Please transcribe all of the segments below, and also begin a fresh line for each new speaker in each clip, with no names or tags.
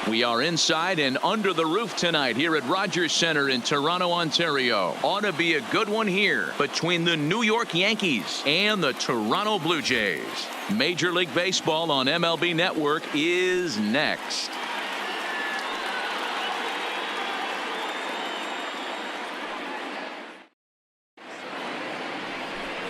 We are inside and under the roof tonight here at Rogers Centre in Toronto, Ontario. Ought to be a good one here between the New York Yankees and the Toronto Blue Jays. Major League Baseball on MLB Network is next.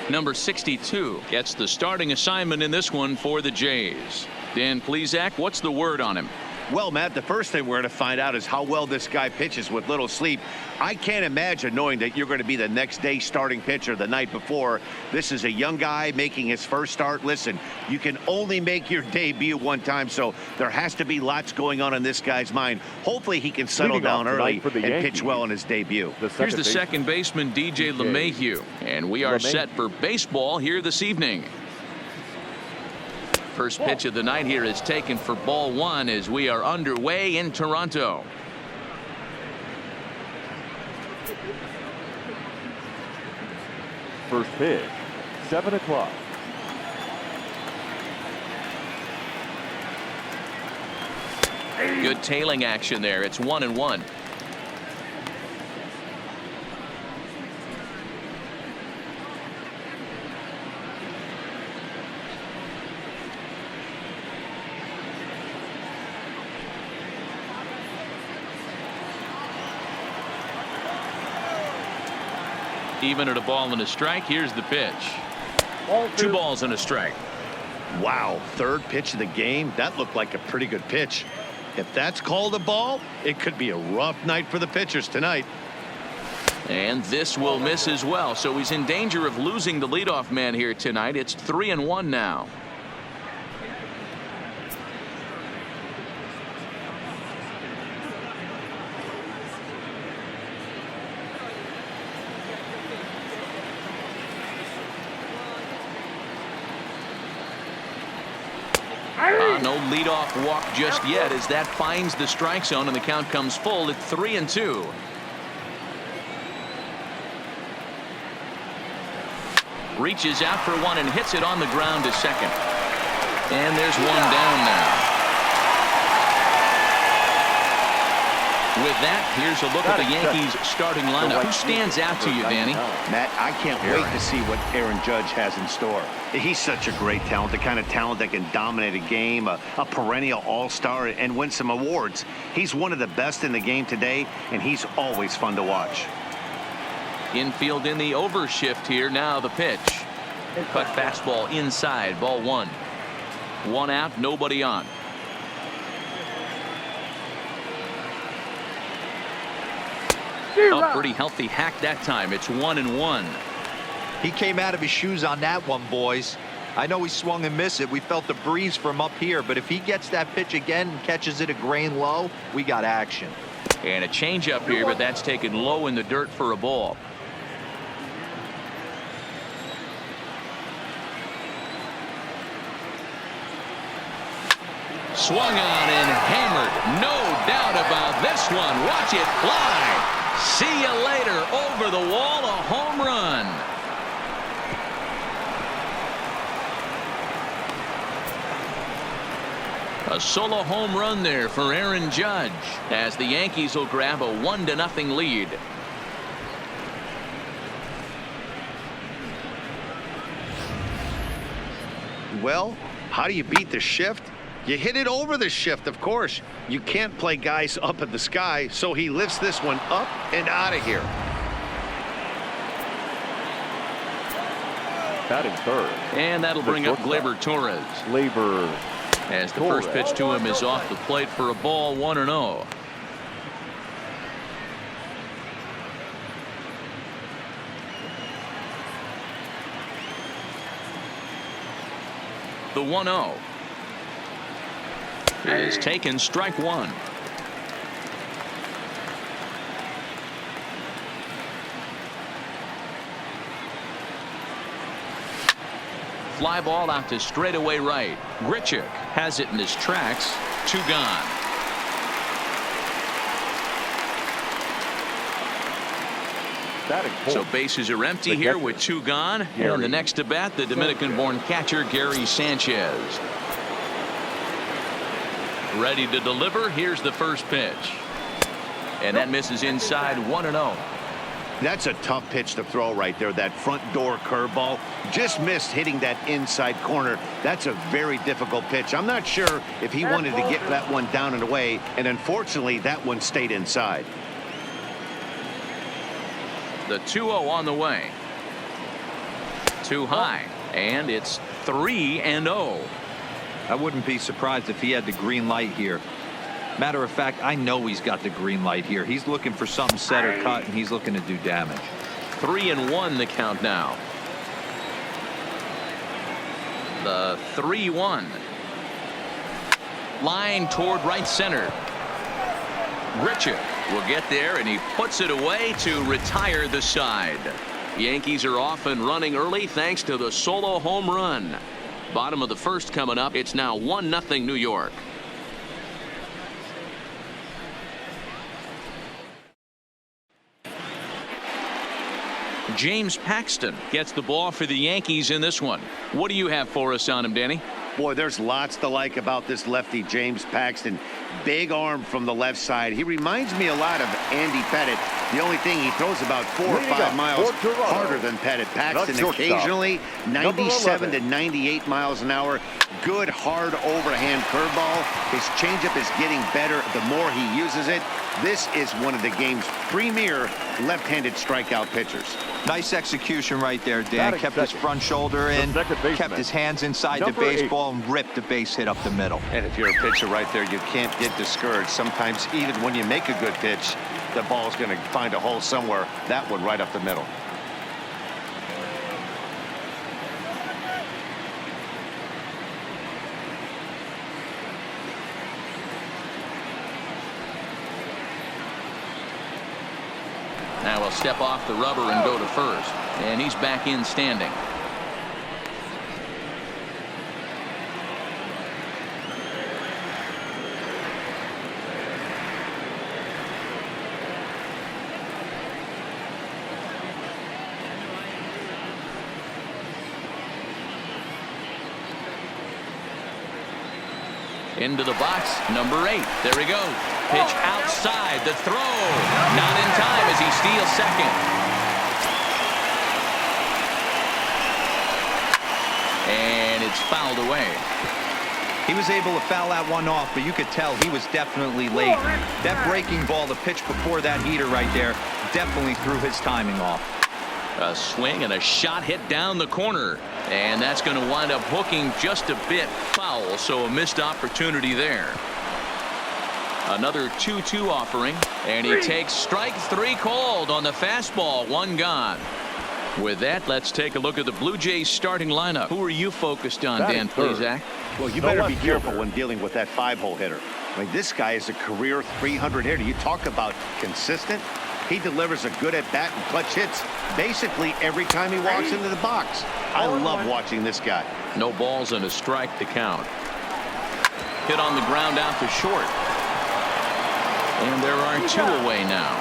Number 62 gets the starting assignment in this one for the Jays. Dan Plesac, what's the word on him?
Well, Matt, the first thing we're going to find out is how well this guy pitches with little sleep. I can't imagine knowing that you're going to be the next day starting pitcher the night before. This is a young guy making his first start. Listen, you can only make your debut one time, so there has to be lots going on in this guy's mind. Hopefully he can settle down early and pitch well in his debut.
Here's the second baseman, DJ LeMahieu, and we are set for baseball here this evening. First pitch of the night here is taken for ball one as we are underway in Toronto.
First pitch, 7 o'clock.
Good tailing action there. It's 1-1. Even at a ball and a strike. Here's the pitch. 2 balls and a strike.
Wow, third pitch of the game. That looked like a pretty good pitch. If that's called a ball, it could be a rough night for the pitchers tonight.
And this will miss as well, so he's in danger of losing the leadoff man here tonight. It's 3-1 now. No leadoff walk just yet as that finds the strike zone and the count comes full at 3-2. Reaches out for one and hits it on the ground to second. And there's one down now. With that, here's a look at the Yankees starting lineup. Who stands out to you, Danny?
Matt, I can't wait to see what Aaron Judge has in store. He's such a great talent, the kind of talent that can dominate a game, a perennial all-star, and win some awards. He's one of the best in the game today, and he's always fun to watch.
Infield in the overshift here. Now the pitch. Cut fastball inside. Ball one. One out, nobody on. A pretty healthy hack that time. It's 1-1.
He came out of his shoes on that one, boys. I know he swung and missed it. We felt the breeze from up here, but if he gets that pitch again and catches it a grain low, we got action.
And a changeup here, but that's taken low in the dirt for a ball. Swung on and hammered. No doubt about this one. Watch it fly. See you later. Over the wall, a home run. A solo home run there for Aaron Judge as the Yankees will grab a 1-0 lead.
Well, how do you beat the shift? You hit it over the shift, of course. You can't play guys up at the sky, so he lifts this one up and out of here.
Batting third.
And that'll bring up Gleyber Torres.
Gleyber
as the first pitch to him is off the plate for a ball, 1-0. The 1-0 is taken, strike one. Fly ball out to straightaway right. Grichuk has it in his tracks. 2 gone. So bases are empty here with 2 gone. And the next to bat, the Dominican-born catcher Gary Sanchez. Ready to deliver. Here's the first pitch. And that misses inside 1-0.
That's a tough pitch to throw right there. That front door curveball just missed hitting that inside corner. That's a very difficult pitch. I'm not sure if he wanted to get that one down and away, and unfortunately that one stayed inside.
The 2-0 on the way. Too high, and it's 3-0.
I wouldn't be surprised if he had the green light here. Matter of fact, I know he's got the green light here. He's looking for something set or cut, and he's looking to do damage.
3-1 the count now. The 3-1. Line toward right center. Richard will get there, and he puts it away to retire the side. Yankees are off and running early thanks to the solo home run. Bottom of the first coming up. It's now 1-0 New York. James Paxton gets the ball for the Yankees in this one. What do you have for us on him, Danny?
Boy, there's lots to like about this lefty, James Paxton. Big arm from the left side. He reminds me a lot of Andy Pettit. The only thing, he throws about 4 or 5 miles harder than Pettit. Paxton occasionally 97 to 98 miles an hour. Good, hard overhand curveball. His changeup is getting better the more he uses it. This is one of the game's premier left-handed strikeout pitchers.
Nice execution right there, Dan. Kept his front shoulder in, kept his hands inside the baseball, and ripped the base hit up the middle.
And if you're a pitcher right there, you can't get discouraged. Sometimes even when you make a good pitch, the ball's going to find a hole somewhere. That one right up the middle.
Now he'll step off the rubber and go to first. And he's back in standing. Into the box, number 8. There we go. Pitch outside, the throw. Not in time as he steals second. And it's fouled away.
He was able to foul that one off, but you could tell he was definitely late. That breaking ball, the pitch before that heater right there, definitely threw his timing off.
A swing and a shot hit down the corner. And that's going to wind up hooking just a bit foul, so a missed opportunity there. Another 2-2 offering, and he takes strike 3 called on the fastball. 1 gone. With that, let's take a look at the Blue Jays starting lineup. Who are you focused on, Dan Plesac?
Well, you better be careful when dealing with that 5-hole hitter. I mean, this guy is a career 300 hitter. You talk about consistent. He delivers a good at-bat and clutch hits basically every time he walks into the box. I love watching this guy.
No balls and a strike to count. Hit on the ground out to short. And there are 2 away now.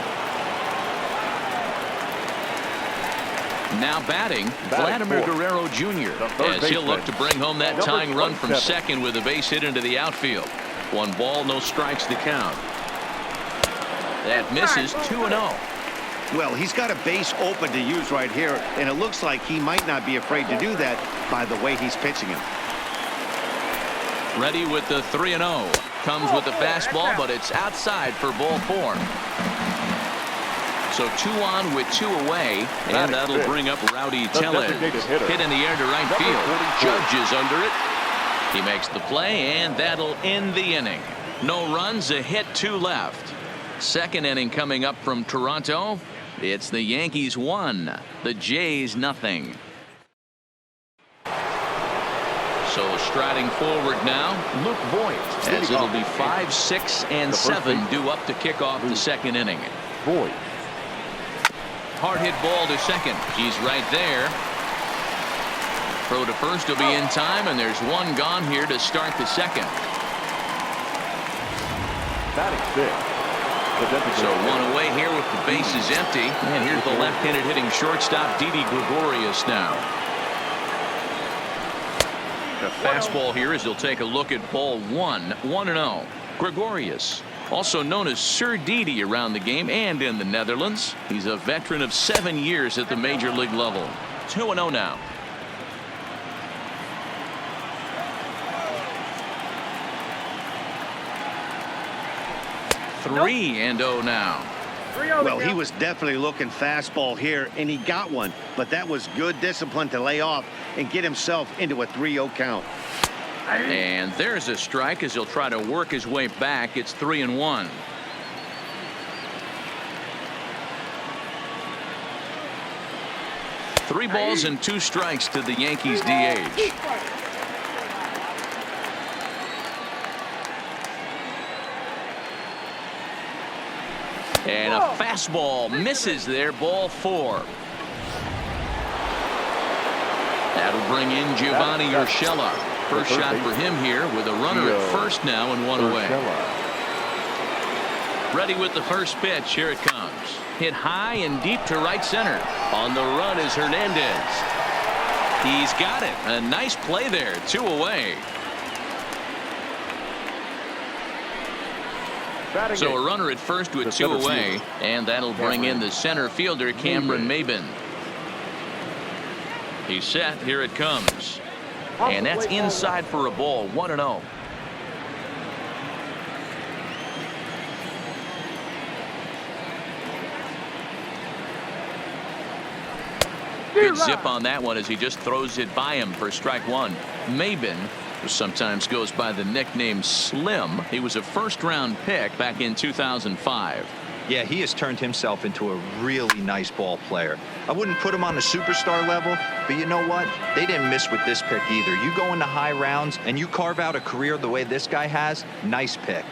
Now batting, Vladimir Guerrero Jr. as he'll look to bring home that tying run from second with a base hit into the outfield. 1 ball, no strikes to count. That misses 2-0.
Well, he's got a base open to use right here, and it looks like he might not be afraid to do that by the way he's pitching him.
Ready with the 3-0. Comes with the fastball, but it's outside for ball 4. So 2 on with 2 away, and that'll bring up Rowdy Tellez. Hit in the air to right field. Judge is under it. He makes the play, and that'll end the inning. No runs, a hit, 2 left. Second inning coming up from Toronto. It's the Yankees 1, the Jays 0. So striding forward now, Luke Voigt, as it'll be 5, 6, and 7 due up to kick off the second inning.
Voigt.
Hard hit ball to second. He's right there. Throw to first will be in time, and there's 1 gone here to start the second.
Batting 6.
So 1 away here with the bases empty. And here's the left-handed hitting shortstop, Didi Gregorius now. The fastball here as he'll take a look at ball 1, 1-0. Gregorius, also known as Sir Didi around the game and in the Netherlands. He's a veteran of 7 years at the major league level. 2-0 now. Three and 0 now.
Well, he was definitely looking fastball here, and he got one. But that was good discipline to lay off and get himself into a 3-0 count.
And there's a strike as he'll try to work his way back. It's 3-1. Three balls and 2 strikes to the Yankees DH. And a fastball misses there, ball 4. That'll bring in Giovanni Urshela. First shot for him here with a runner at first now and 1 away. Ready with the first pitch. Here it comes. Hit high and deep to right center. On the run is Hernandez. He's got it. A nice play there. 2 away. So a runner at first with 2 away, and that'll bring in the center fielder Cameron Maybin. He's set. Here it comes. And that's inside for a ball. 1-0. Good zip on that one as he just throws it by him for strike 1. Maybin, who sometimes goes by the nickname Slim. He was a first-round pick back in 2005.
Yeah, he has turned himself into a really nice ball player. I wouldn't put him on the superstar level, but you know what? They didn't miss with this pick either. You go into high rounds and you carve out a career the way this guy has, nice pick.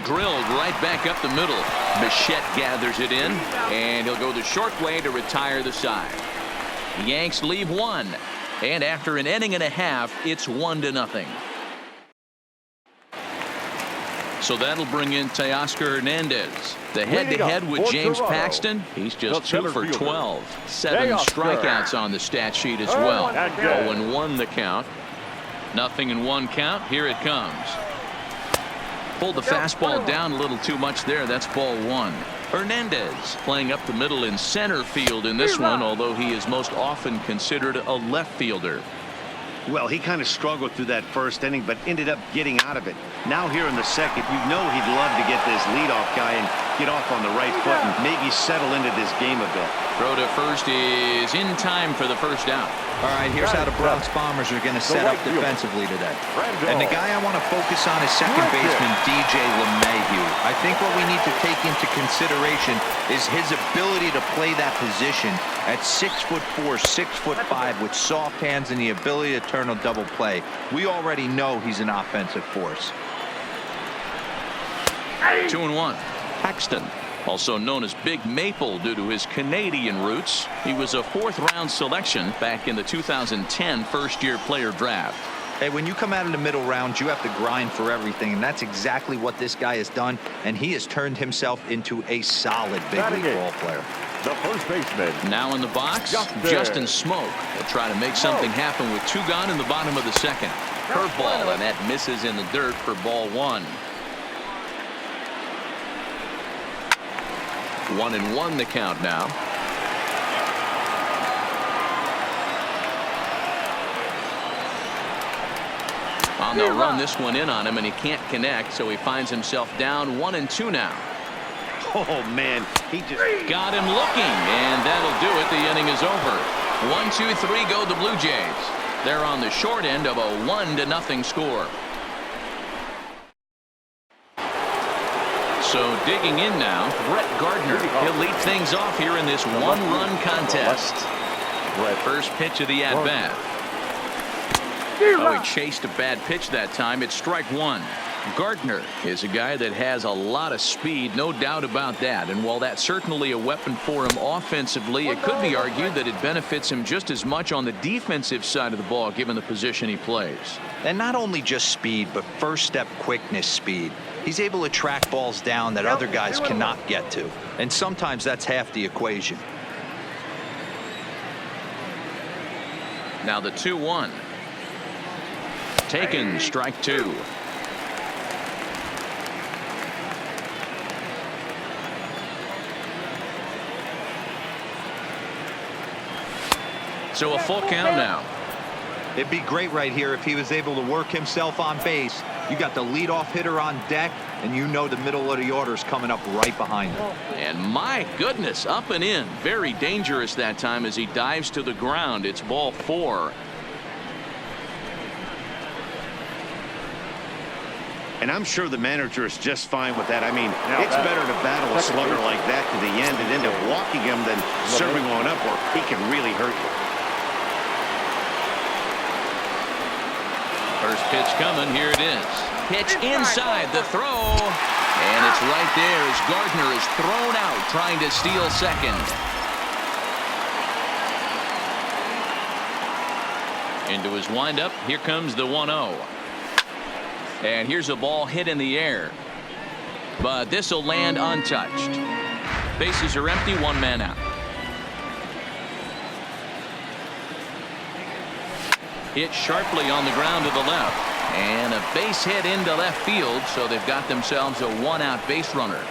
Drilled right back up the middle. Bichette gathers it in, and he'll go the short way to retire the side. The Yanks leave 1, and after an inning and a half, it's 1-0. So that'll bring in Teoscar Hernandez. The head-to-head with James Paxton. He's just 2 for 12. 7 strikeouts on the stat sheet as well. 0-1 the count. 0-1 count. Here it comes. Pulled the fastball down a little too much there. That's ball 1. Hernandez playing up the middle in center field in this one, although he is most often considered a left fielder.
Well, he kind of struggled through that first inning, but ended up getting out of it. Now here in the second, you know he'd love to get this leadoff guy and get off on the right foot and maybe settle into this game a bit.
Throw to first is in time for the first out.
All right, here's how the Bronx Bombers are going to set up defensively today. And the guy I want to focus on is second baseman DJ LeMahieu. I think what we need to take into consideration is his ability to play that position at 6'4", 6'5", with soft hands and the ability to turn a double play. We already know he's an offensive force.
2-1. Paxton, also known as Big Maple due to his Canadian roots. He was a 4th-round selection back in the 2010 first-year player draft.
Hey, when you come out in the middle rounds, you have to grind for everything, and that's exactly what this guy has done, and he has turned himself into a solid big league ball player.
The first baseman.
Now in the box, Justin Smoke will try to make something happen with 2 gone in the bottom of the second. Curveball, and that misses in the dirt for ball 1. 1-1 the count now. On the run, this one in on him, and he can't connect, so he finds himself down 1-2 now.
Oh, man, he just
got him looking, and that'll do it. The inning is over. 1-2-3 go the Blue Jays. They're on the short end of a 1-0 score. So digging in now, Brett Gardner. He'll lead things off here in this 1-run contest. First pitch of the at-bat. Oh, he chased a bad pitch that time. It's strike 1. Gardner is a guy that has a lot of speed, no doubt about that. And while that's certainly a weapon for him offensively, it could be argued that it benefits him just as much on the defensive side of the ball, given the position he plays.
And not only just speed, but first step quickness speed. He's able to track balls down that other guys cannot get to. And sometimes that's half the equation.
Now the 2-1. Taken, strike 2. So a full count now.
It'd be great right here if he was able to work himself on base. You got the leadoff hitter on deck, and you know the middle of the order is coming up right behind him.
And my goodness, up and in. Very dangerous that time as he dives to the ground. It's ball 4.
And I'm sure the manager is just fine with that. I mean, it's better to battle a slugger like that to the end and end up walking him than serving one up, or he can really hurt you.
First pitch coming. Here it is. Pitch inside the throw. And it's right there as Gardner is thrown out trying to steal second. Into his windup. Here comes the 1-0. And here's a ball hit in the air. But this will land untouched. Bases are empty. One man out. Hit sharply on the ground to the left. And a base hit into left field, so they've got themselves a one-out base runner.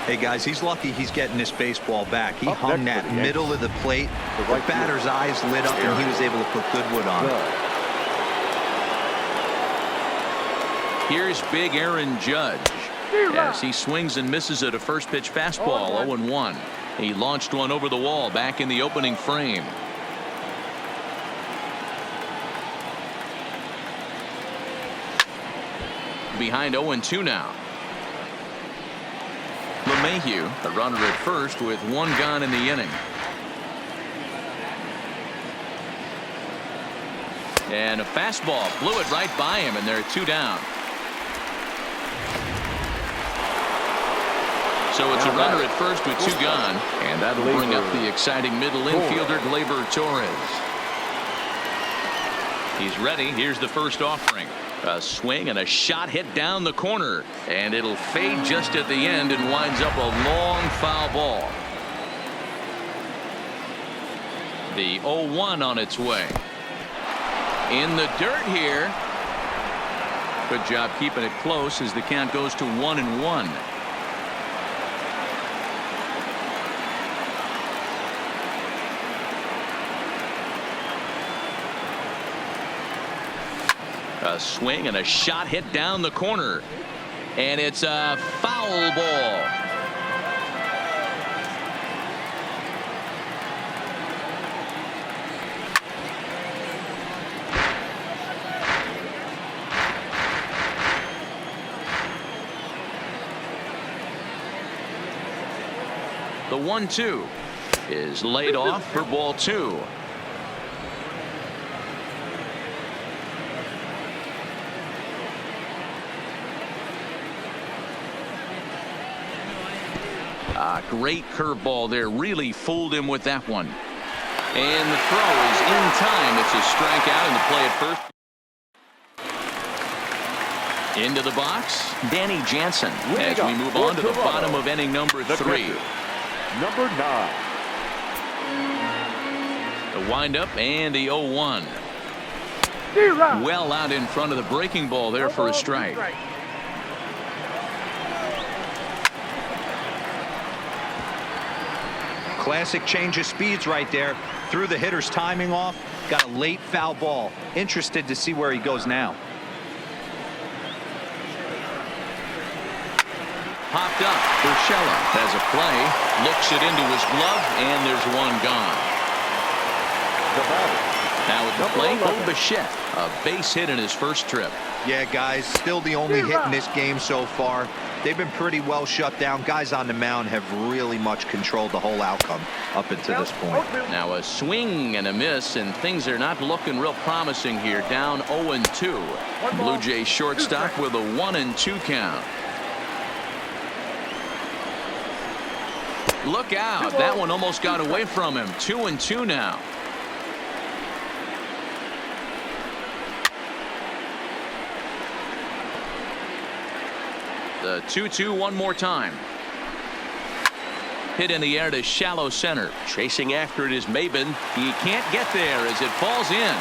Hey, guys, he's lucky he's getting this baseball back. He hung that middle of the plate. The batter's eyes lit up, and he was able to put Goodwood on it.
Here's big Aaron Judge. As he swings and misses at a first pitch fastball, 0-1. He launched one over the wall back in the opening frame. Behind 0-2 now. LeMahieu, a runner at first with one gone in the inning. And a fastball blew it right by him, and there are 2 down. So it's a runner at first with 2 gone, and that'll bring up the exciting middle infielder Gleyber Torres. He's ready. Here's the first offering. A swing and a shot hit down the corner, and it'll fade just at the end and winds up a long foul ball. The 0-1 on its way. In the dirt here. Good job keeping it close as the count goes to 1-1. A swing and a shot hit down the corner, and it's a foul ball. The 1-2 is laid off for ball 2. Great curveball there. Really fooled him with that one. And the throw is in time. It's a strikeout, and the play at first. Into the box, Danny Jansen, as we move on to the bottom of inning number 3.
Number 9.
The windup and the 0-1. Well out in front of the breaking ball there for a strike.
Classic change of speeds right there. Threw the hitter's timing off. Got a late foul ball. Interested to see where he goes now.
Popped up. Urshela has a play. Looks it into his glove, and there's one gone. Now at the plate, Bichette, a base hit in his first trip.
Yeah, guys, still the only hit in this game so far. They've been pretty well shut down. Guys on the mound have really much controlled the whole outcome up until this point.
Now a swing and a miss, and things are not looking real promising here. Down 0-2. Blue Jays shortstop with a 1-2 count. Look out. That one almost got away from him. 2-2 now. The 2-2 one more time. Hit in the air to shallow center. Chasing after it is Maben. He can't get there as it falls in.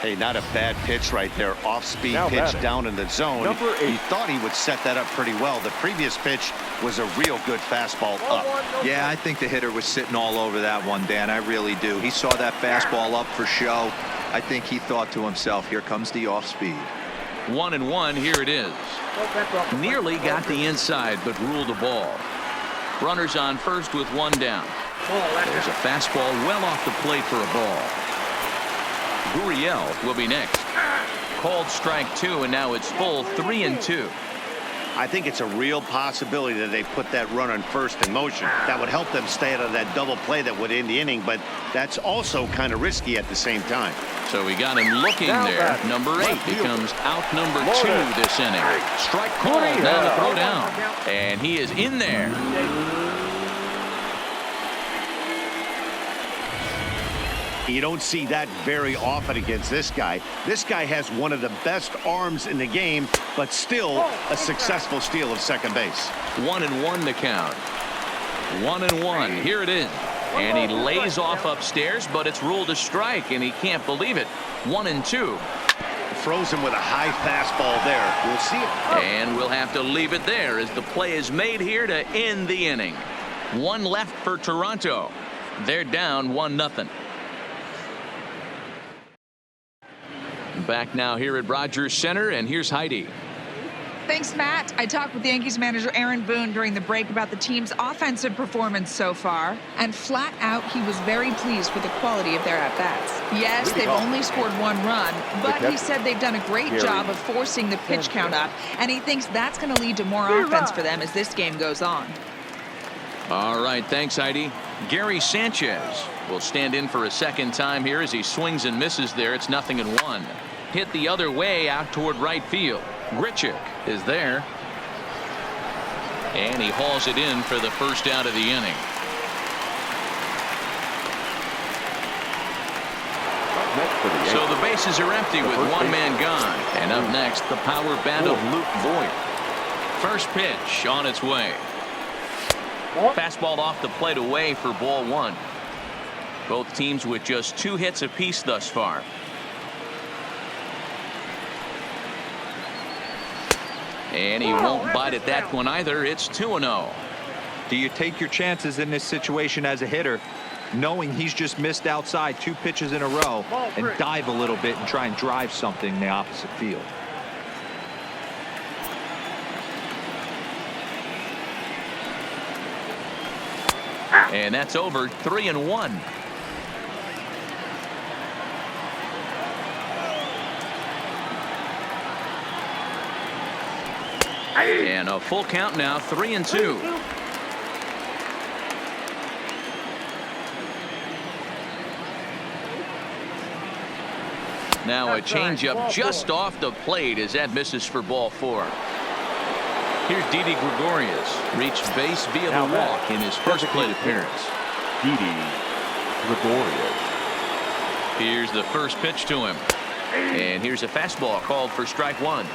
Hey, not a bad pitch right there. Off-speed pitch down in the zone. He thought he would set that up pretty well. The previous pitch was a real good fastball up.
Yeah, I think the hitter was sitting all over that one, Dan. I really do. He saw that fastball up for show. I think he thought to himself, here comes the off-speed.
1-1, here it is. Nearly got the inside, but ruled a ball. Runners on first with one down. There's a fastball well off the plate for a ball. Gurriel will be next. Called strike 2, and now it's full 3-2.
I think it's a real possibility that they put that run on first in motion. That would help them stay out of that double play that would end the inning, but that's also kind of risky at the same time.
So we got him looking there. Number 8 becomes out number 2 this inning. Strike called, now the throw down. And he is in there.
You don't see that very often against this guy. This guy has one of the best arms in the game, but still a successful steal of second base.
1-1 to count. 1-1. Here it is. And he lays off upstairs, but it's ruled a strike, and he can't believe it. 1-2.
Throws him with a high fastball there. We'll see it.
And we'll have to leave it there as the play is made here to end the inning. One left for Toronto. They're down 1-0. Back now here at Rogers Center, and here's Heidi.
Thanks, Matt. I talked with Yankees manager Aaron Boone during the break about the team's offensive performance so far, and flat out, he was very pleased with the quality of their at-bats. Yes, they've only scored one run, but he said they've done a great job of forcing the pitch count up, and he thinks that's going to lead to more offense for them as this game goes on.
All right, thanks, Heidi. Gary Sanchez will stand in for a second time here as he swings and misses there. It's 0-1. Hit the other way out toward right field. Grichuk is there. And he hauls it in for the first out of the inning. So the bases are empty with one man gone. And up next, the power bat of Luke Voigt. First pitch on its way. Fastball off the plate away for ball 1. Both teams with just 2 hits apiece thus far. And he won't bite at that one either. It's 2-0.
Do you take your chances in this situation as a hitter, knowing he's just missed outside 2 pitches in a row, and dive a little bit and try and drive something in the opposite field?
And that's over. 3-1. And a full count now. 3-2. Now a changeup just off the plate as that misses for ball 4. Here's Didi Gregorius. Reached base via the walk in his first plate appearance.
Didi Gregorius.
Here's the first pitch to him. And here's a fastball called for strike 1.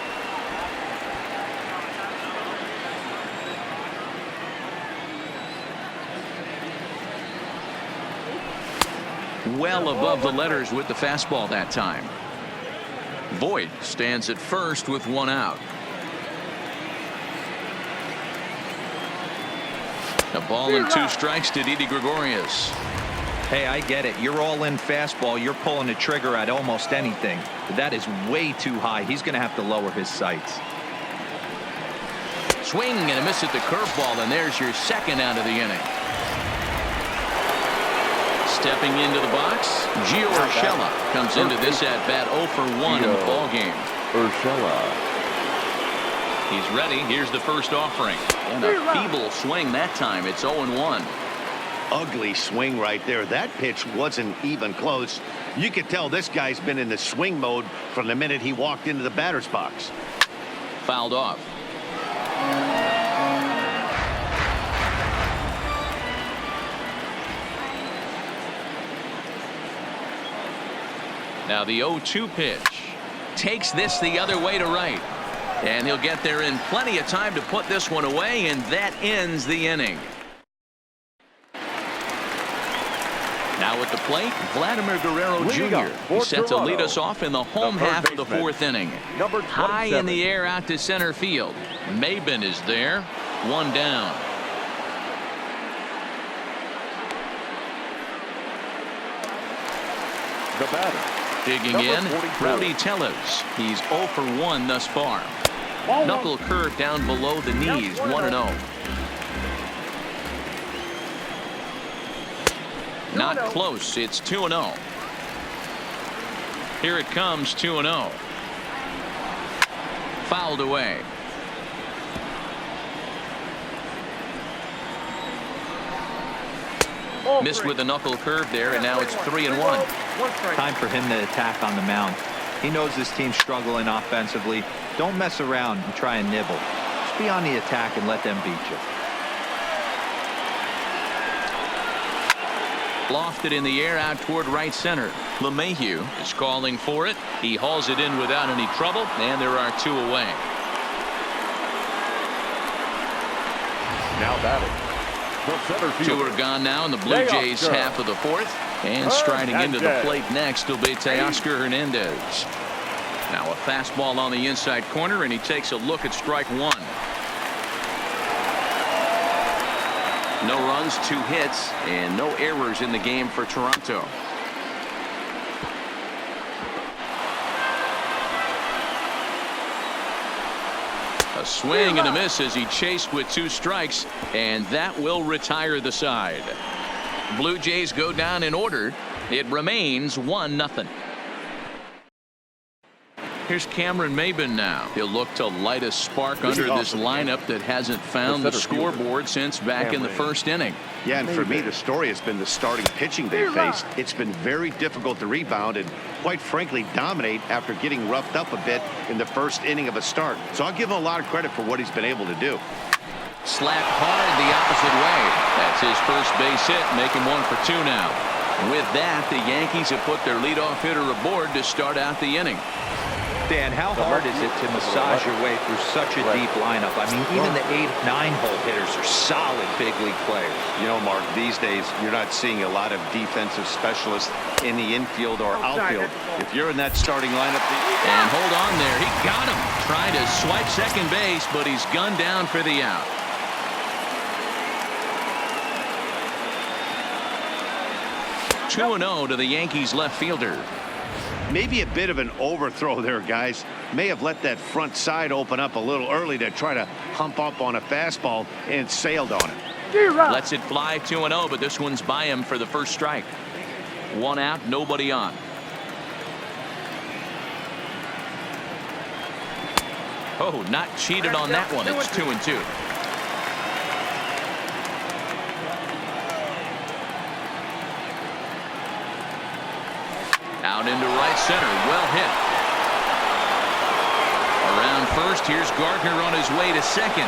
Well above the letters with the fastball that time. Voigt stands at first with 1 out. A ball and 2 strikes to Didi Gregorius.
Hey, I get it. You're all in fastball. You're pulling the trigger at almost anything. But that is way too high. He's going to have to lower his sights.
Swing and a miss at the curveball, and there's your second out of the inning. Stepping into the box, Gio Urshela comes into this at bat 0 for 1 in the ball game.
Urshela.
He's ready. Here's the first offering. And a feeble swing that time. It's 0-1.
Ugly swing right there. That pitch wasn't even close. You could tell this guy's been in the swing mode from the minute he walked into the batter's box.
Fouled off. Now the 0-2 pitch. Takes this the other way to right. And he'll get there in plenty of time to put this one away, and that ends the inning. Now at the plate, Vladimir Guerrero Jr. He's set to lead us off in the home half of the fourth inning. High in the air out to center field. Maben is there. One down.
The batter.
Digging in, Rowdy Tellez. He's 0 for 1 thus far. Knuckle curve down below the knees, 1-0. Not close. It's 2-0. Here it comes, 2-0. Fouled away. Missed with the knuckle curve there, and now it's 3-1.
Time for him to attack on the mound. He knows his team's struggling offensively. Don't mess around and try and nibble. Just be on the attack and let them beat you.
Lofted in the air out toward right center. LeMahieu is calling for it. He hauls it in without any trouble, and there are 2 away.
Now batting. The center
2
fielder.
are gone now in the Blue Jays half of the fourth. And striding into the plate next will be Teoscar Hernandez. Now a fastball on the inside corner, and he takes a look at strike 1. No runs, 2 hits, and no errors in the game for Toronto. A swing and a miss as he chased with 2 strikes, and that will retire the side. Blue Jays go down in order. It remains 1-0. Here's Cameron Maben now. He'll look to light a spark under this lineup that hasn't found the scoreboard since back in the first inning.
Yeah, and for me, the story has been the starting pitching they faced. It's been very difficult to rebound and, quite frankly, dominate after getting roughed up a bit in the first inning of a start. So I'll give him a lot of credit for what he's been able to do.
Slapped hard the opposite way. That's his first base hit, making 1 for 2 now. With that, the Yankees have put their leadoff hitter aboard to start out the inning.
Dan, how hard is it to massage your way through such a deep lineup? I mean, even the 8, 9-hole hitters are solid big league players.
You know, Mark, these days you're not seeing a lot of defensive specialists in the infield or outfield. If you're in that starting lineup.
And hold on there. He got him. Trying to swipe second base, but he's gunned down for the out. Two 2-0 to the Yankees left fielder.
Maybe a bit of an overthrow there, guys. May have let that front side open up a little early to try to hump up on a fastball and sailed on it.
Lets it fly 2-0, but this one's by him for the first strike. 1 out, nobody on. Oh, not cheated on that one. It's 2-2. Out into right center. Well hit. Around first. Here's Gardner on his way to second.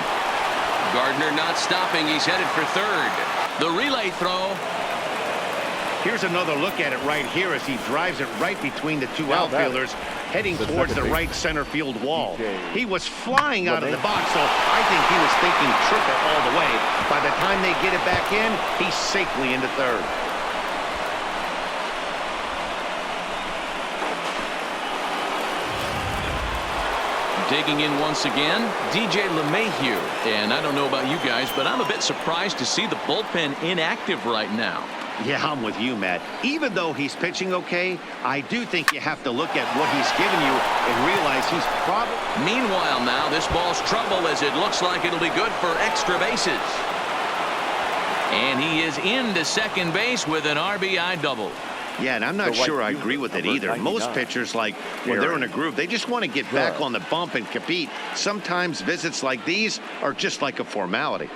Gardner not stopping. He's headed for third. The relay throw.
Here's another look at it right here as he drives it right between the 2 outfielders, heading towards the right center field wall. He was flying out of the box, so I think he was thinking triple all the way. By the time they get it back in, he's safely into third.
Digging in once again, DJ LeMahieu. And I don't know about you guys, but I'm a bit surprised to see the bullpen inactive right now.
Yeah, I'm with you, Matt. Even though he's pitching okay, I do think you have to look at what he's given you and realize he's probably...
Meanwhile now, this ball's trouble as it looks like it'll be good for extra bases. And he is into second base with an RBI double.
Yeah, and I'm not sure I agree with it either. Most pitchers, like when they're in a groove, they just want to get back on the bump and compete. Sometimes visits like these are just like a formality.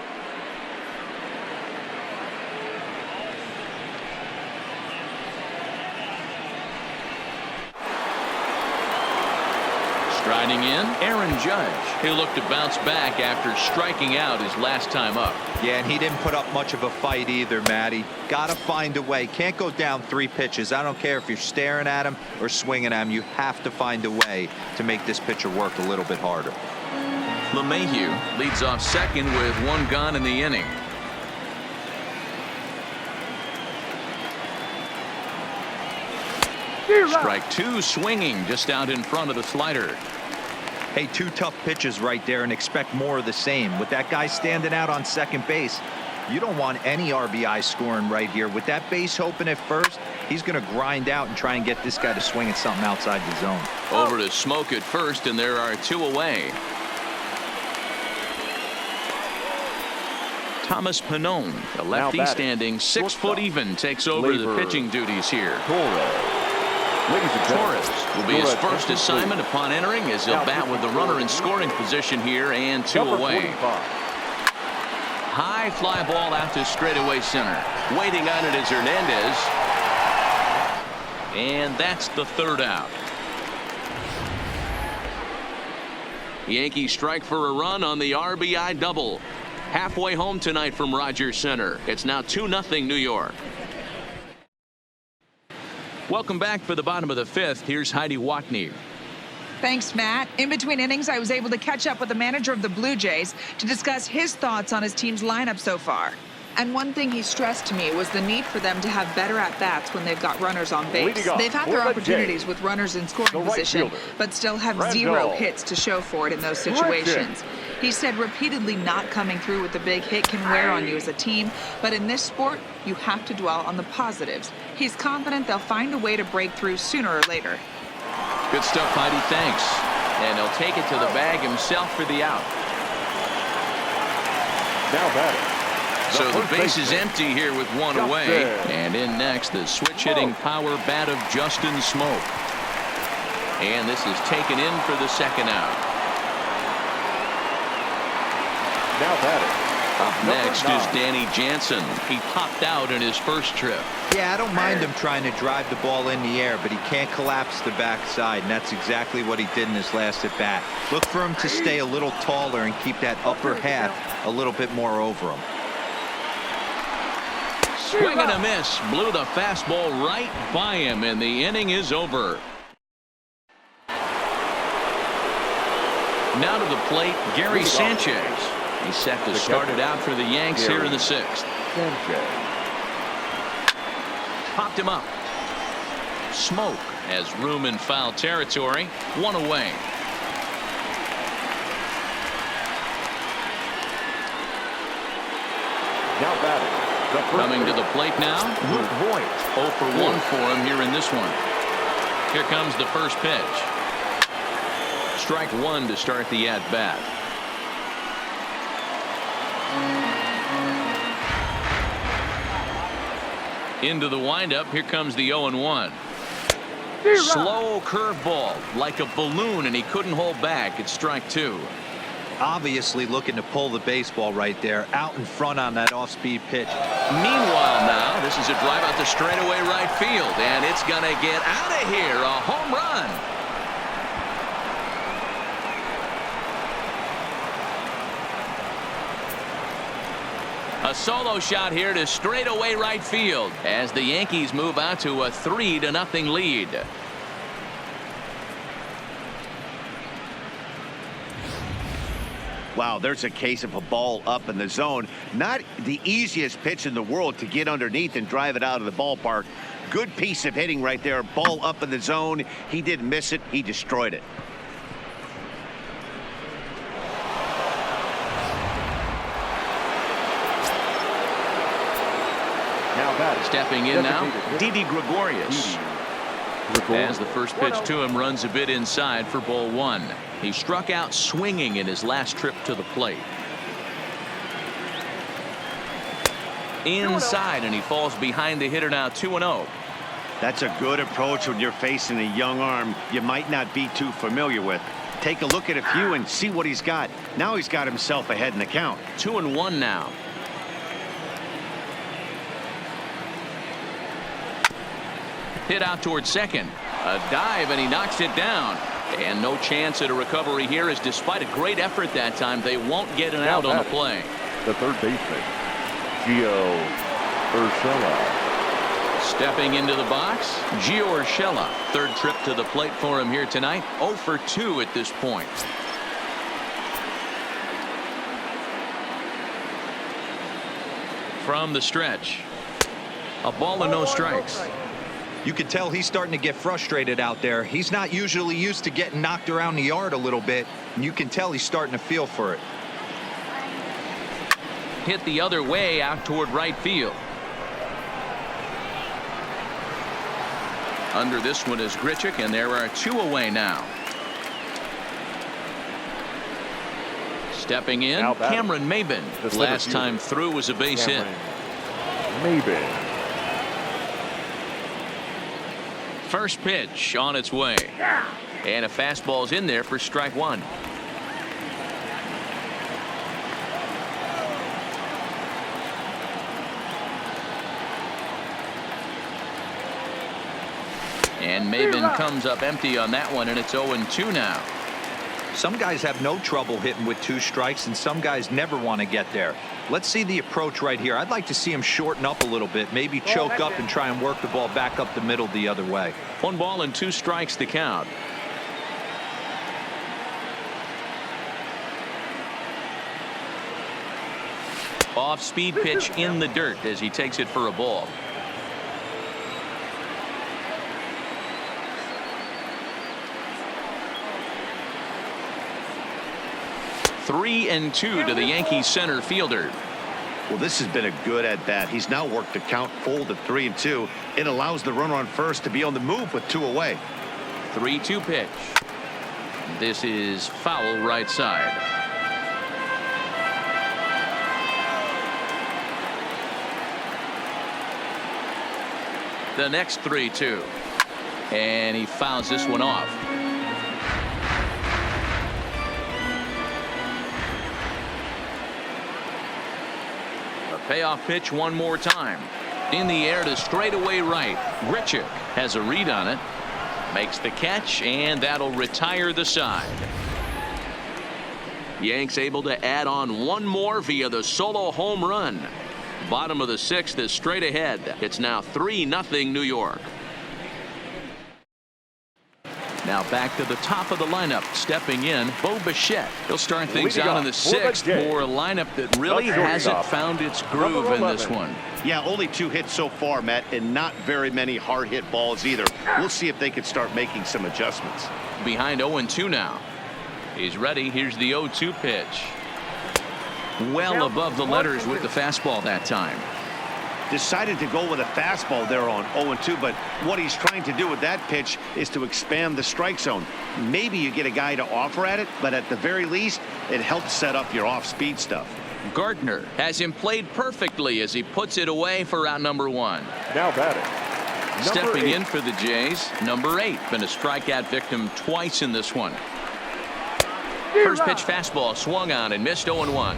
Striding in, Aaron Judge. He'll look to bounce back after striking out his last time up.
Yeah, and he didn't put up much of a fight either, Matty. Got to find a way. Can't go down 3 pitches. I don't care if you're staring at him or swinging at him. You have to find a way to make this pitcher work a little bit harder.
LeMahieu leads off second with 1 gone in the inning. Strike two, swinging just out in front of the slider.
Hey, two tough pitches right there, and expect more of the same. With that guy standing out on second base, you don't want any RBI scoring right here. With that base open at first, he's going to grind out and try and get this guy to swing at something outside the zone.
Over to Smoke at first, and there are two away. Thomas Pannone, the lefty standing 6 foot even, takes over the pitching duties here. Torres will be his first assignment upon entering, as he'll bat with the runner in scoring position here, and two away. High fly ball out to straightaway center. Waiting on it is Hernandez. And that's the third out. Yankees strike for a run on the RBI double. Halfway home tonight from Rogers Center. It's now 2-0 New York. Welcome back for the bottom of the fifth. Here's Heidi Watney.
Thanks, Matt. In between innings, I was able to catch up with the manager of the Blue Jays to discuss his thoughts on his team's lineup so far. And one thing he stressed to me was the need for them to have better at-bats when they've got runners on base. They've had their opportunities with runners in scoring position, but still have zero hits to show for it in those situations. He said repeatedly not coming through with the big hit can wear on you as a team, but in this sport, you have to dwell on the positives. He's confident they'll find a way to break through sooner or later.
Good stuff, Heidi. Thanks. And he'll take it to the bag himself for the out.
Now batting.
So the base is empty here with one away. And in next, the switch-hitting power bat of Justin Smoke. And this is taken in for the second out.
Now batting.
Up next is Danny Jansen. He popped out in his first trip.
Yeah, I don't mind him trying to drive the ball in the air, but he can't collapse the backside, and that's exactly what he did in his last at bat. Look for him to stay a little taller and keep that upper half a little bit more over him.
Swing and a miss. Blew the fastball right by him, and the inning is over. Now to the plate, Gary Sanchez. He's set to start it out for the Yanks here in the sixth. Popped him up. Smoke has room in foul territory. One away.
Now batting.
Coming to the plate now, Luke Voigt. 0 for 1 for him here in this one. Here comes the first pitch. Strike one to start the at-bat. Into the windup. Here comes the 0-1. Slow curveball like a balloon, and he couldn't hold back. It's strike two.
Obviously looking to pull the baseball right there, out in front on that off-speed pitch.
Meanwhile now, this is a drive out to straightaway right field, and it's going to get out of here. A home run. A solo shot here to straightaway right field as the Yankees move out to a 3-0 lead.
Wow, there's a case of a ball up in the zone. Not the easiest pitch in the world to get underneath and drive it out of the ballpark. Good piece of hitting right there. Ball up in the zone. He didn't miss it. He destroyed it.
Stepping in now, Didi Gregorius. As the first pitch to him runs a bit inside for ball one. He struck out swinging in his last trip to the plate. Inside, and he falls behind the hitter now. 2-0.
That's a good approach when you're facing a young arm you might not be too familiar with. Take a look at a few and see what he's got. Now he's got himself ahead in the count.
2-1 now. Hit out towards second. A dive, and he knocks it down. And no chance at a recovery here, as despite a great effort that time, they won't get an out on the play.
The third baseman, Gio Urshela.
Stepping into the box, Gio Urshela. Third trip to the plate for him here tonight. 0 for 2 at this point. From the stretch. A ball and no strikes.
You could tell he's starting to get frustrated out there. He's not usually used to getting knocked around the yard a little bit, and you can tell he's starting to feel for it.
Hit the other way out toward right field. Under this one is Grichuk, and there are 2 away now. Stepping in, Cameron Maybin. Last time through was a base hit.
Maybin.
First pitch on its way. And a fastball's in there for strike 1. And Maybin comes up empty on that one, and it's 0-2 now.
Some guys have no trouble hitting with 2 strikes, and some guys never want to get there. Let's see the approach right here. I'd like to see him shorten up a little bit, maybe choke up and try and work the ball back up the middle the other way.
1 ball and 2 strikes to count. Off-speed pitch in the dirt as he takes it for a ball. 3-2 to the Yankees center fielder.
Well, this has been a good at-bat. He's now worked the count full to 3-2. It allows the runner on first to be on the move with 2 away.
3-2 pitch. This is foul right side. The next 3-2. And he fouls this one off. Payoff pitch one more time. In the air to straightaway right. Grichuk has a read on it. Makes the catch, and that'll retire the side. Yanks able to add on 1 more via the solo home run. Bottom of the 6th is straight ahead. It's now 3-0 New York. Now back to the top of the lineup. Stepping in, Bo Bichette. He'll start things out in the 6th for a lineup that really hasn't found its groove in this one.
Yeah, only 2 hits so far, Matt, and not very many hard hit balls either. We'll see if they can start making some adjustments.
Behind 0-2 now. He's ready. Here's the 0-2 pitch. Well above the letters with the fastball that time.
Decided to go with a fastball there on 0-2, but what he's trying to do with that pitch is to expand the strike zone. Maybe you get a guy to offer at it, but at the very least, it helps set up your off-speed stuff.
Gardner has him played perfectly as he puts it away for out number 1.
Now batting.
Stepping in for the Jays, number 8. Been a strikeout victim twice in this one. First pitch fastball swung on and missed 0-1.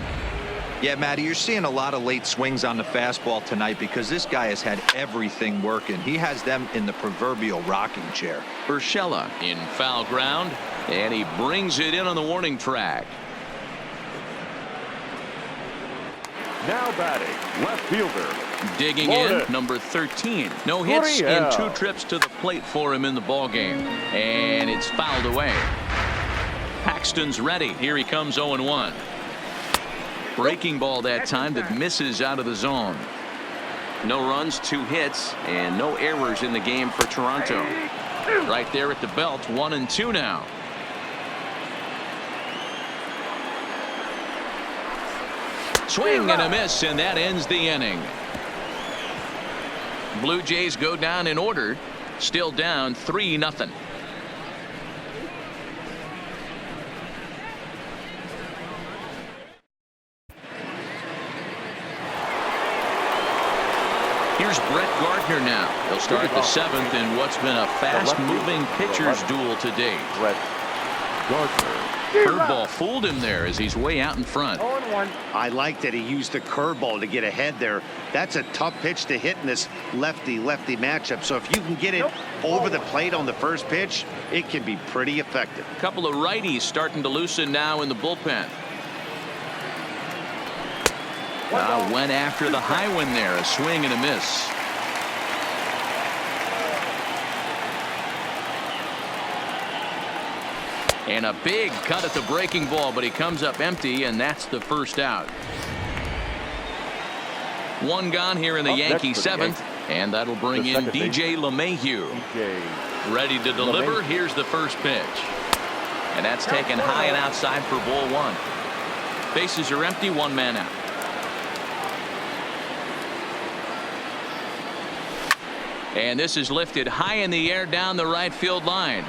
Yeah, Matty, you're seeing a lot of late swings on the fastball tonight because this guy has had everything working. He has them in the proverbial rocking chair.
Urshela in foul ground, and he brings it in on the warning track.
Now batting, left fielder.
Digging in, number 13. No hits and 2 trips to the plate for him in the ballgame. And it's fouled away. Paxton's ready. Here he comes 0-1. Breaking ball that time that misses out of the zone. No runs, 2 hits, and no errors in the game for Toronto. Right there at the belt, 1-2 now. Swing and a miss, and that ends the inning. Blue Jays go down in order, still down 3-0. Here's Brett Gardner now. He'll start the 7th in what's been a fast-moving pitcher's duel to date.
Brett Gardner.
Curveball fooled him there as he's way out in front.
I like that he used the curveball to get ahead there. That's a tough pitch to hit in this lefty-lefty matchup. So if you can get it over the plate on the first pitch, it can be pretty effective.
A couple of righties starting to loosen now in the bullpen. Went after the high one there. A swing and a miss. And a big cut at the breaking ball, but he comes up empty, and that's the first out. 1 gone here in the Yankee 7th. And that'll bring in DJ LeMahieu. Ready to deliver. Here's the first pitch. And that's taken high and outside for ball one. Bases are empty, one man out. And this is lifted high in the air down the right field line.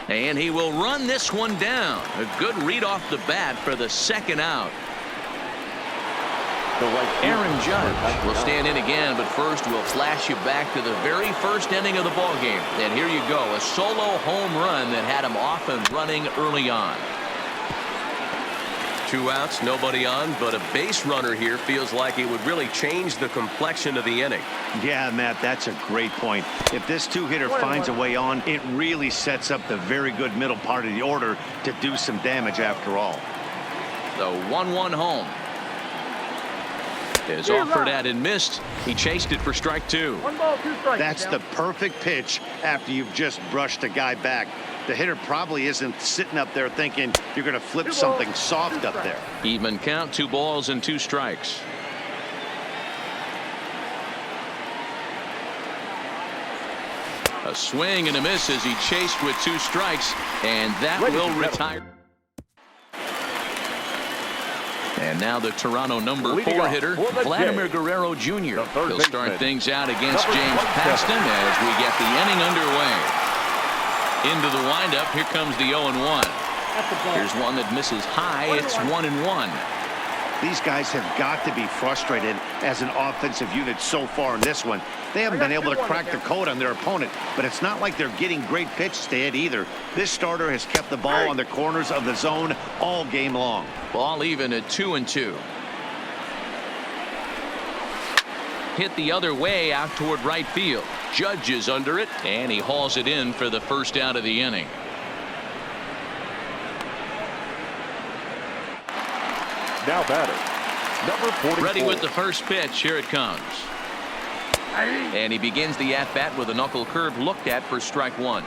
And he will run this one down. A good read off the bat for the second out. Aaron Judge will stand in again, but first we'll flash you back to the very first inning of the ball game. And here you go, a solo home run that had him off and running early on.
2 outs, nobody on, but a base runner here feels like it would really change the complexion of the inning.
Yeah, Matt, that's a great point. If this two-hitter finds a way on, it really sets up the very good middle part of the order to do some damage after all.
The 1-1 home is offered at and missed. He chased it for strike two.
1 ball, 2 strikes.
That's the perfect pitch after you've just brushed a guy back. The hitter probably isn't sitting up there thinking you're going to flip something soft up there.
Even count, 2 balls and 2 strikes. A swing and a miss as he chased with 2 strikes, and that will retire. And now the Toronto number 4 hitter, Vladimir Guerrero Jr. He'll start things out against James Paxton as we get the inning underway. Into the windup, here comes the 0-1. Here's one that misses high. It's 1-1.
These guys have got to be frustrated as an offensive unit so far in this one. They haven't been able to crack the code on their opponent, but it's not like they're getting great pitches to hit either. This starter has kept the ball on the corners of the zone all game long.
Ball even at 2-2. Hit the other way out toward right field. Judge is under it, and he hauls it in for the first out of the inning.
Now batter, number 44.
Ready with the first pitch. Here it comes. And he begins the at-bat with a knuckle curve looked at for strike one.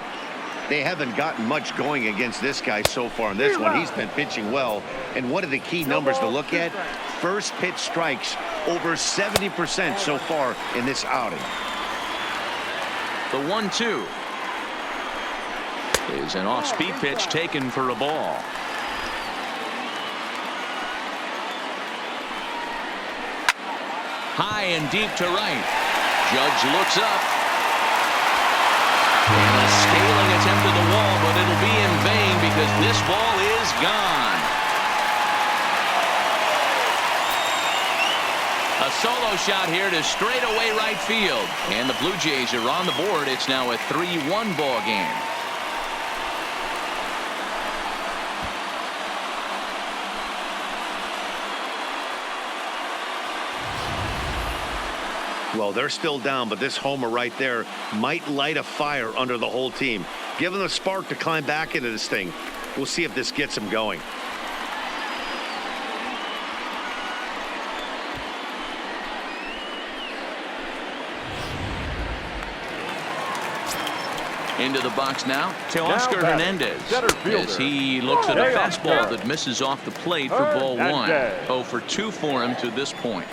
They haven't gotten much going against this guy so far in this one. He's been pitching well. And what are the key numbers to look at? First pitch strikes, over 70% so far in this outing.
The 1-2 is an off-speed pitch taken for a ball. High and deep to right. Judge looks up. And a scaling attempt at the wall, but it'll be in vain because this ball is gone. A solo shot here to straightaway right field. And the Blue Jays are on the board. It's now a 3-1 ball game.
Well, they're still down, but this homer right there might light a fire under the whole team. Give them a spark to climb back into this thing. We'll see if this gets them going.
Into the box now, Teoscar Hernandez, as he looks at a fastball that misses off the plate for ball one. 0 for 2 for him to this point.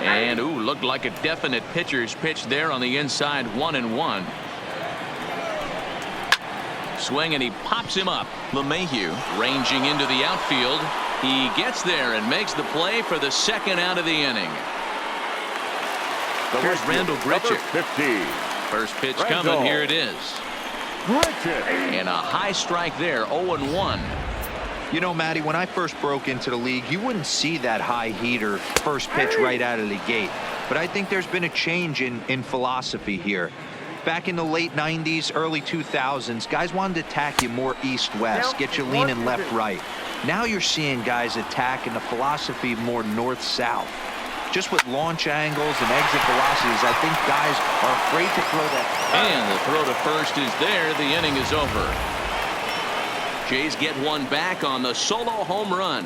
And, ooh, looked like a definite pitcher's pitch there on the inside, 1-1. Swing, and he pops him up. LeMahieu ranging into the outfield. He gets there and makes the play for the second out of the inning. Here's Randall Grichuk. First pitch coming. Here it is. And a high strike there, 0-1.
You know, Matty, when I first broke into the league, you wouldn't see that high heater first pitch right out of the gate. But I think there's been a change in philosophy here. Back in the late 90s, early 2000s, guys wanted to attack you more east-west, get you leaning left-right. Now you're seeing guys attacking the philosophy more north-south. Just with launch angles and exit velocities, I think guys are afraid to throw that.
And the throw to first is there. The inning is over. Jays get one back on the solo home run.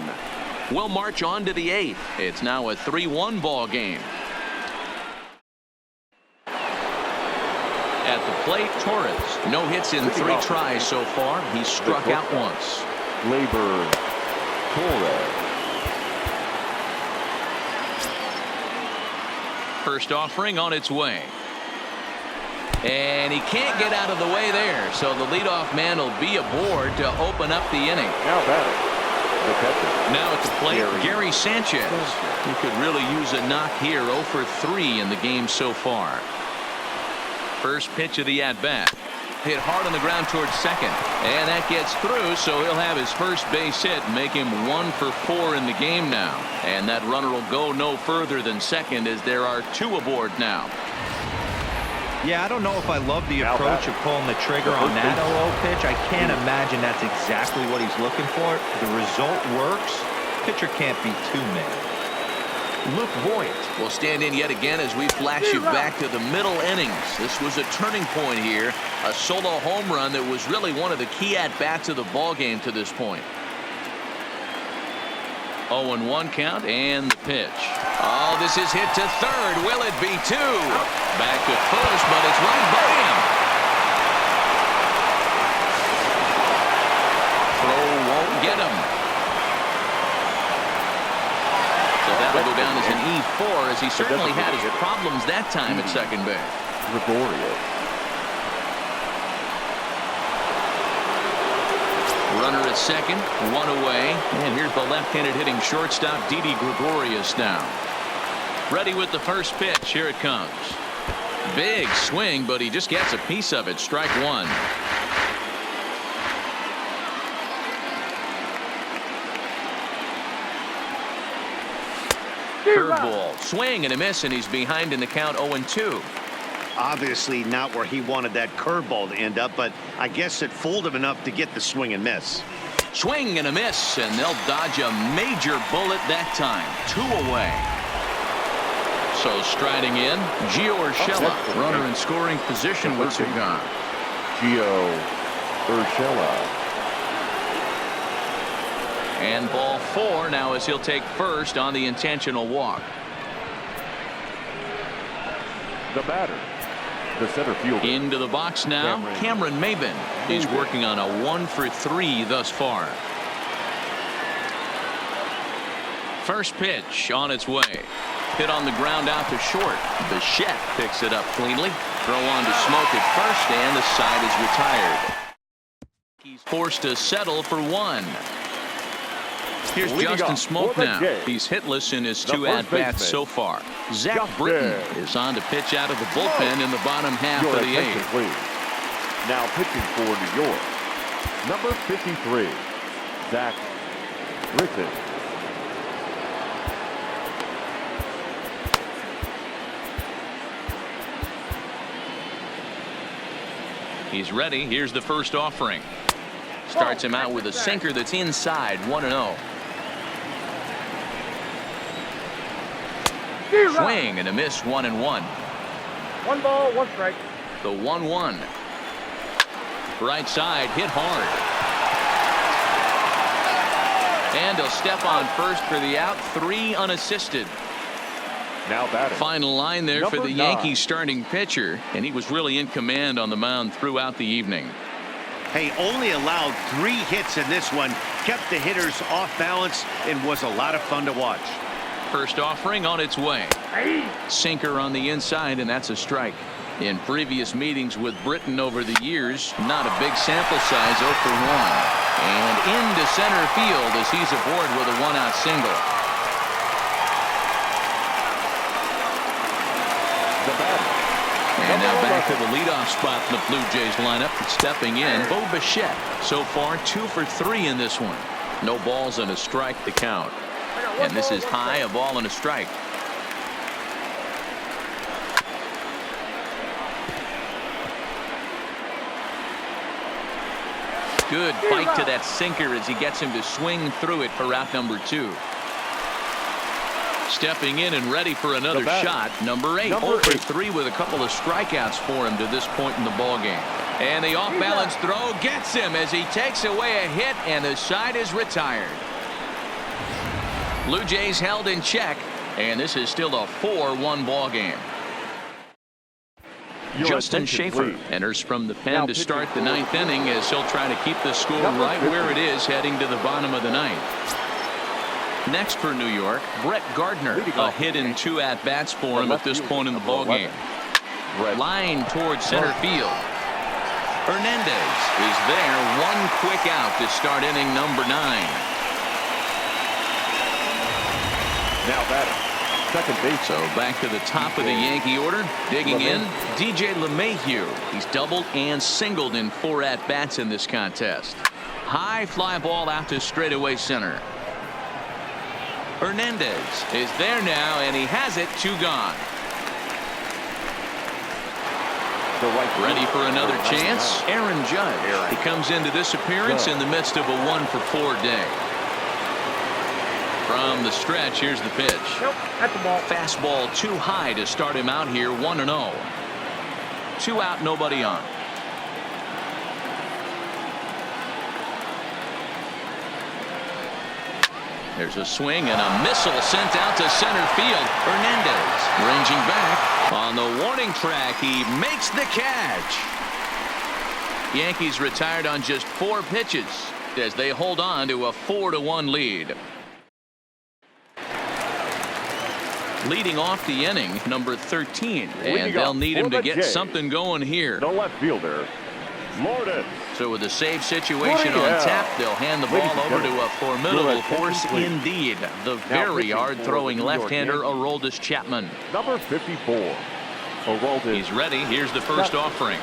We'll march on to the 8th. It's now a 3-1 ball game. At the plate, Torres. No hits in 3 tries so far. He's struck out once.
Labor Torres.
First offering on its way. And he can't get out of the way there, so the leadoff man will be aboard to open up the inning.
Now batting, the catcher.
Now at the plate, Gary Sanchez. He could really use a knock here. 0 for 3 in the game so far. First pitch of the at-bat. Hit hard on the ground towards second, and that gets through, so he'll have his first base hit, make him 1 for 4 in the game now. And that runner will go no further than second, as there are 2 aboard now.
Yeah, I don't know if I love the approach of pulling the trigger on that 0-0 pitch. I can't imagine that's exactly what he's looking for. The result works. Pitcher can't be too mad.
Luke Voigt will stand in yet again as we flash you back to the middle innings. This was a turning point here, a solo home run that was really one of the key at-bats of the ball game to this point. 0-1 count and the pitch. Oh, this is hit to third. Will it be 2? Back to first, but it's right by him. Throw won't get him. That'll go down as an E4, as he certainly had his problems that time at second base. Runner at second, 1 away, and here's the left-handed hitting shortstop Didi Gregorius now. Ready with the first pitch. Here it comes. Big swing, but he just gets a piece of it. Strike 1. Curveball, swing and a miss, and he's behind in the count. 0-2.
Obviously not where he wanted that curveball to end up, but I guess it fooled him enough to get the swing and miss.
Swing and a miss, and they'll dodge a major bullet that time. 2 away. So striding in, Gio Urshela, runner in scoring position with Cigar.
Gio Urshela.
And ball 4 now, as he'll take first on the intentional walk.
The batter, the center fielder.
Into the box now, Cameron Maybin. He's working on a 1 for 3 thus far. First pitch on its way. Hit on the ground out to short. Bichette picks it up cleanly. Throw on to Smoke at first, and the side is retired. He's forced to settle for 1. Here's Justin Smoke now. He's hitless in his 2 at-bats so far. Zach Britton is on to pitch out of the bullpen in the bottom half of the 8th.
Now pitching for New York, number 53, Zach Britton.
He's ready. Here's the first offering. Starts him out with a sinker that's inside. 1-0. Swing and a miss. 1-1.
1 ball, 1 strike.
The 1-1. Right side, hit hard. And he'll step on first for the out. 3 unassisted.
Now batting.
Final line there for the Yankees starting pitcher, and he was really in command on the mound throughout the evening.
Hey, only allowed 3 hits in this one, kept the hitters off balance, and was a lot of fun to watch.
First offering on its way. Sinker on the inside, and that's a strike. In previous meetings with Britton over the years, not a big sample size. 0 for 1. And into center field as he's aboard with a 1-out single. And now back to the leadoff spot in the Blue Jays lineup. Stepping in, Bo Bichette. So far, 2 for 3 in this one. No balls and a strike to count. And this is high, a ball and a strike. Good fight to that sinker as he gets him to swing through it for route number 2. Stepping in and ready for another shot. Number 8. 0 for 3 with a couple of strikeouts for him to this point in the ballgame. And the off-balance throw gets him as he takes away a hit, and the side is retired. Blue Jays held in check, and this is still a 4-1 ball game. Justin Schaefer enters from the pen to start the 9th inning as he'll try to keep the score right where it is heading to the bottom of the 9th. Next for New York, Brett Gardner. A hit in 2 at-bats for him at this point in the ballgame. Line towards center field. Hernandez is there. 1 quick out to start inning number 9.
Now batting, second base.
So back to the top of the Yankee order. Digging in, DJ LeMahieu. He's doubled and singled in 4 at-bats in this contest. High fly ball out to straightaway center. Hernandez is there now, and he has it. 2 gone. Ready for another chance. Aaron Judge. He comes into this appearance in the midst of a 1-for-4 day. From the stretch, here's the pitch.
Nope, that's the ball.
Fastball too high to start him out here. 1-0. 2 out, nobody on. There's a swing and a missile sent out to center field. Hernandez ranging back on the warning track. He makes the catch. Yankees retired on just 4 pitches as they hold on to a 4-1 lead. Leading off the inning, number 13, and they'll need him to get something going here.
The left fielder, Morton.
So with a save situation on tap, they'll hand the ball over to a formidable force indeed. The very hard-throwing left-hander, Aroldis Chapman.
Number 54, Aroldis.
He's ready. Here's the first offering.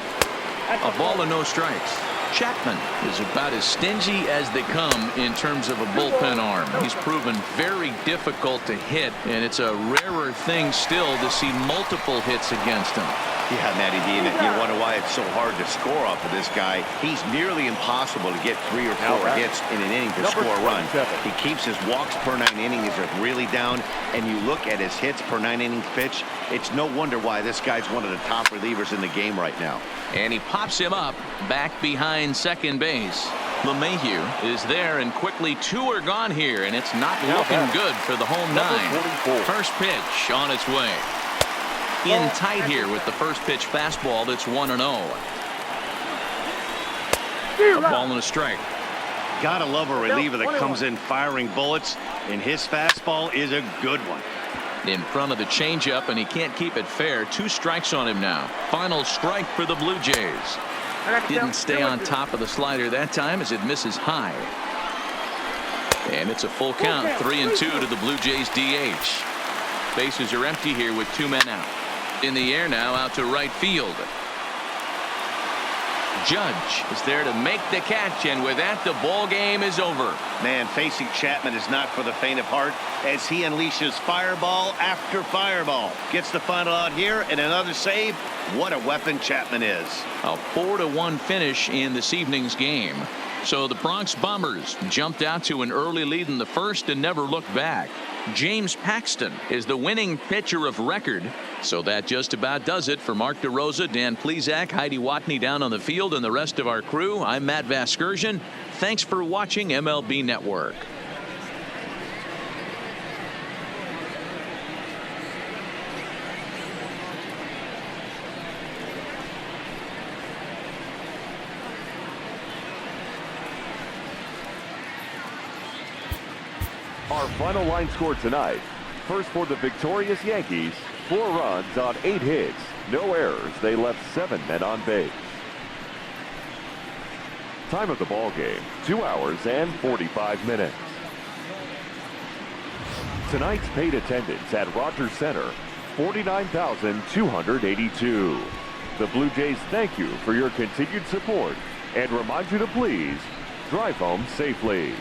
A ball and no strikes. Chapman is about as stingy as they come in terms of a bullpen arm. He's proven very difficult to hit, and it's a rarer thing still to see multiple hits against him.
Yeah, Matty D, and you wonder why it's so hard to score off of this guy. He's nearly impossible to get 3 or 4 hits in an inning to score a run. He keeps his walks per 9 innings really down, and you look at his hits per 9 innings pitch, it's no wonder why this guy's one of the top relievers in the game right now.
And he pops him up back behind second base. LeMahieu is there, and quickly 2 are gone here, and it's not looking good for the home 9. First pitch on its way. In tight here with the first pitch fastball. That's 1-0. A ball and a strike.
Gotta love a reliever that comes in firing bullets, and his fastball is a good one.
In front of the changeup, and he can't keep it fair. 2 strikes on him now. Final strike for the Blue Jays. Didn't stay on top of the slider that time as it misses high. And it's a full count. 3-2 to the Blue Jays DH. Bases are empty here with 2 men out. In the air now, out to right field. Judge is there to make the catch, and with that, the ball game is over.
Man, facing Chapman is not for the faint of heart as he unleashes fireball after fireball. Gets the final out here and another save. What a weapon Chapman is.
A 4-1 finish in this evening's game. So the Bronx Bombers jumped out to an early lead in the first and never looked back. James Paxton is the winning pitcher of record. So that just about does it for Mark DeRosa, Dan Plesac, Heidi Watney down on the field, and the rest of our crew. I'm Matt Vasgersian. Thanks for watching MLB Network.
Our final line score tonight. First for the victorious Yankees, 4 runs on 8 hits, no errors. They left 7 men on base. Time of the ball game, 2 hours and 45 minutes. Tonight's paid attendance at Rogers Center, 49,282. The Blue Jays thank you for your continued support and remind you to please drive home safely.